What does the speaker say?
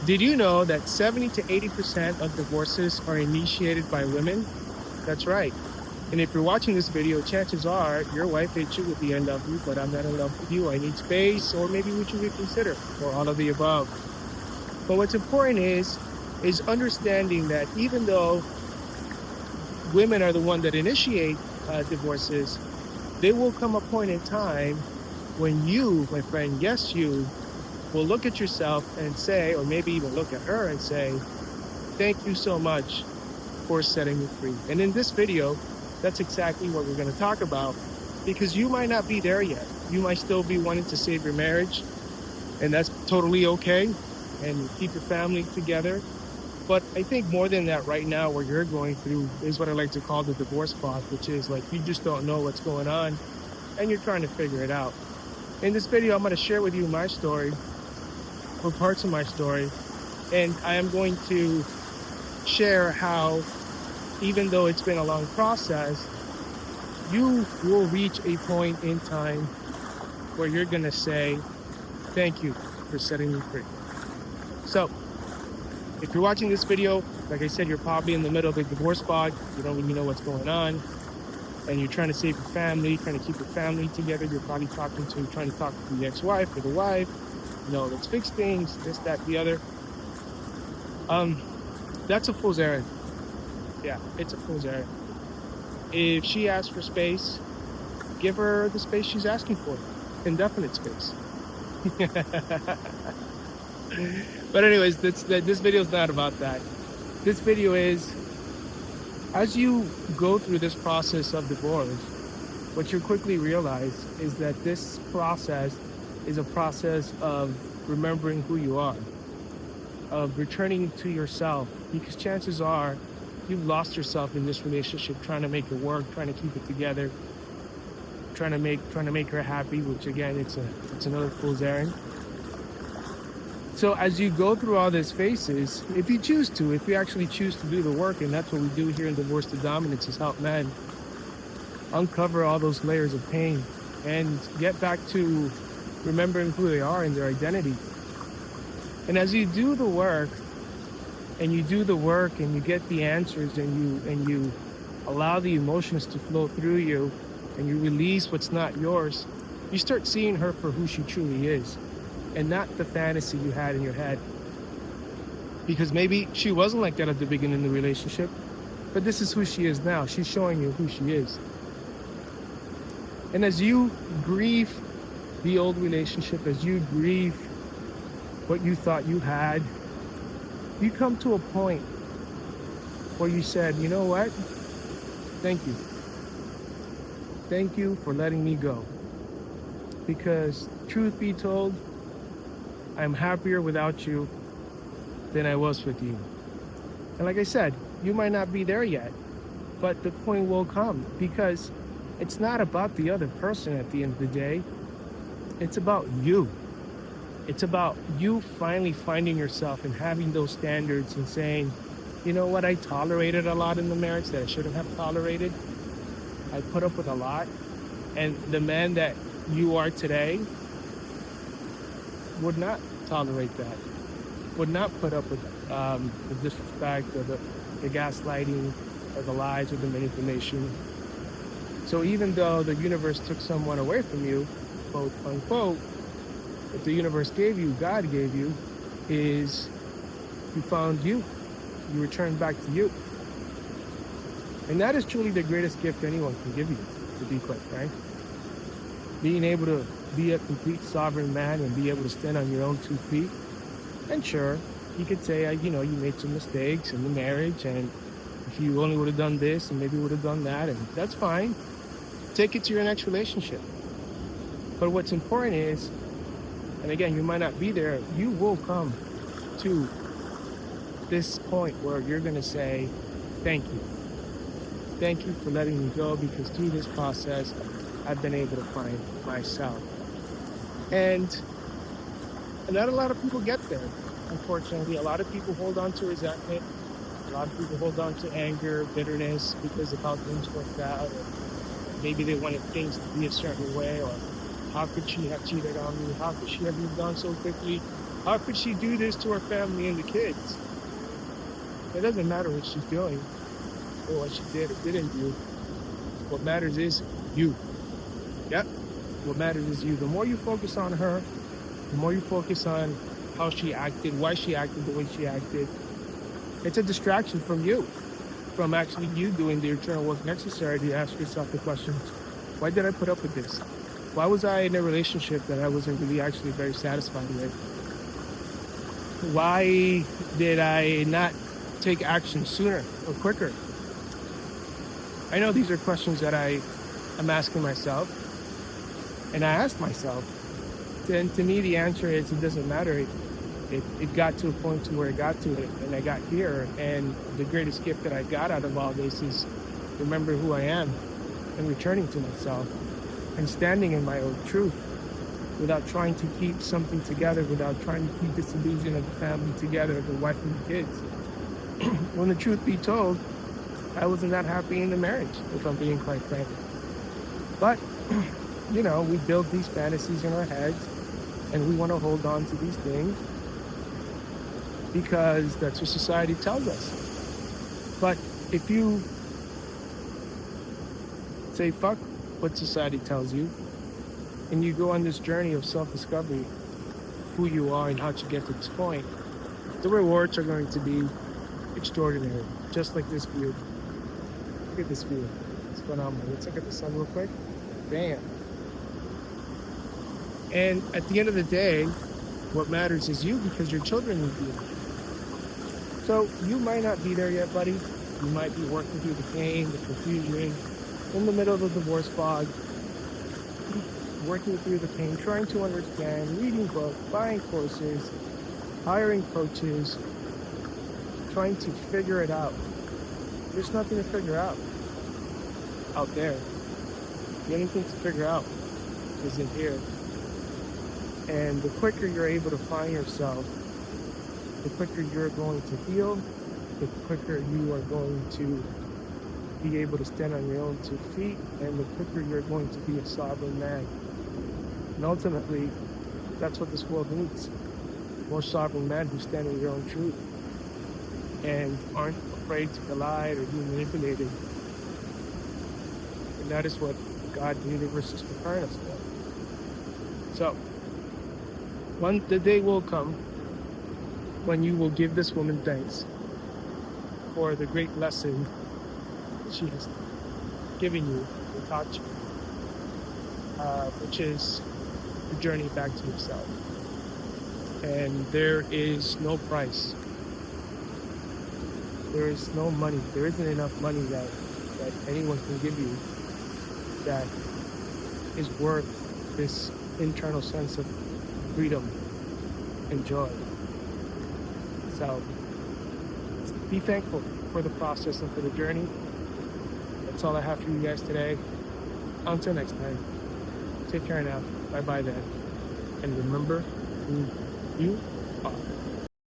Did you know that 70 to 80% of divorces are initiated by women? That's right. And if you're watching this video, chances are your wife hates you with the I love you, but I'm not in love with you. I need space, or maybe we should reconsider, or all of the above. But what's important is understanding that even though women are the one that initiate divorces, there will come a point in time when you, my friend, yes, you, will look at yourself and say, or maybe even look at her and say, thank you so much for setting me free. And in this video, that's exactly what we're going to talk about, because you might not be there yet. You might still be wanting to save your marriage, and that's totally okay, and keep your family together. But I think more than that, right now, what you're going through is what I like to call the divorce fog, which is like you just don't know what's going on and you're trying to figure it out. In this video, I'm going to share with you my story, or parts of my story, and I am going to share how, even though it's been a long process, you will reach a point in time where you're going to say, thank you for setting me free. So, if you're watching this video, like I said, you're probably in the middle of a divorce fog. You don't really know what's going on, and you're trying to save your family, trying to keep your family together. You're probably trying to talk to the ex-wife or the wife. Let's fix things, this, that, the other. That's a fool's errand. Yeah, it's a fool's errand. If she asks for space, give her the space she's asking for. Indefinite space. But anyways, this video is not about that. This video is, as you go through this process of divorce, what you quickly realize is that this process is a process of remembering who you are, of returning to yourself, because chances are you've lost yourself in this relationship, trying to make it work, trying to keep it together, trying to make her happy, which again, it's another fool's errand. So as you go through all these phases, if you actually choose to do the work, and that's what we do here in Divorce to Dominance, is help men uncover all those layers of pain and get back to remembering who they are and their identity. And as you do the work, and you get the answers, and you allow the emotions to flow through you, and you release what's not yours, you start seeing her for who she truly is, and not the fantasy you had in your head. Because maybe she wasn't like that at the beginning of the relationship, but this is who she is now. She's showing you who she is. And as you grieve the old relationship, as you grieve what you thought you had, you come to a point where you said, you know what? Thank you. Thank you for letting me go. Because truth be told, I'm happier without you than I was with you. And like I said, you might not be there yet, but the point will come, because it's not about the other person at the end of the day. It's about you. It's about you finally finding yourself and having those standards and saying, you know what, I tolerated a lot in the marriage that I shouldn't have tolerated. I put up with a lot. And the man that you are today would not tolerate that, would not put up with the disrespect or the gaslighting or the lies or the manipulation. So even though the universe took someone away from you, quote unquote, what the universe gave you, God gave you, is you found you. You returned back to you. And that is truly the greatest gift anyone can give you, to be quite frank. Being able to be a complete sovereign man and be able to stand on your own 2 feet. And sure, you could say, you made some mistakes in the marriage, and if you only would have done this and maybe would have done that, and that's fine. Take it to your next relationship. But what's important is, and again, you might not be there, you will come to this point where you're going to say, thank you. Thank you for letting me go, because through this process, I've been able to find myself. And not a lot of people get there, unfortunately. A lot of people hold on to resentment. A lot of people hold on to anger, bitterness, because of how things worked out. Or maybe they wanted things to be a certain way, or how could she have cheated on me? How could she have moved on so quickly? How could she do this to her family and the kids? It doesn't matter what she's doing or what she did or didn't do. What matters is you. Yep. What matters is you. The more you focus on her, the more you focus on how she acted, why she acted the way she acted, it's a distraction from you, from actually you doing the internal work necessary to ask yourself the questions: why did I put up with this? Why was I in a relationship that I wasn't really actually very satisfied with? Why did I not take action sooner or quicker? I know these are questions that I am asking myself, and I asked myself. And to me, the answer is it doesn't matter. It got to a point to where it got to it, and I got here. And the greatest gift that I got out of all this is remember who I am and returning to myself and standing in my own truth without trying to keep something together, without trying to keep this illusion of the family together, the wife and the kids. When the truth be told, I wasn't that happy in the marriage, if I'm being quite frank. But, you know, we build these fantasies in our heads and we want to hold on to these things because that's what society tells us. But if you say fuck what society tells you and you go on this journey of self-discovery, who you are and how to get to this point, the rewards are going to be extraordinary, just like this view. Look at this view. It's phenomenal. Let's look at the sun real quick. Bam. And at the end of the day, what matters is you, because your children need you. So you might not be there yet, buddy. You might be working through the pain, the confusion, in the middle of the divorce fog, working through the pain, trying to understand, reading books, buying courses, hiring coaches, trying to figure it out. There's nothing to figure out there. The only thing to figure out is in here. And the quicker you're able to find yourself, the quicker you're going to heal, the quicker you are going to be able to stand on your own 2 feet, and the quicker you're going to be a sovereign man. And ultimately, that's what this world needs. More sovereign men who stand in their own truth and aren't afraid to collide or be manipulated. And that is what God, the universe, is preparing us for. So, the day will come when you will give this woman thanks for the great lesson she has given you and taught you, which is the journey back to yourself. And there is no price. There is no money. There isn't enough money that anyone can give you that is worth this internal sense of freedom and joy. So be thankful for the process and for the journey. That's all I have for you guys today. Until next time, take care now. Bye-bye then. And remember who you are.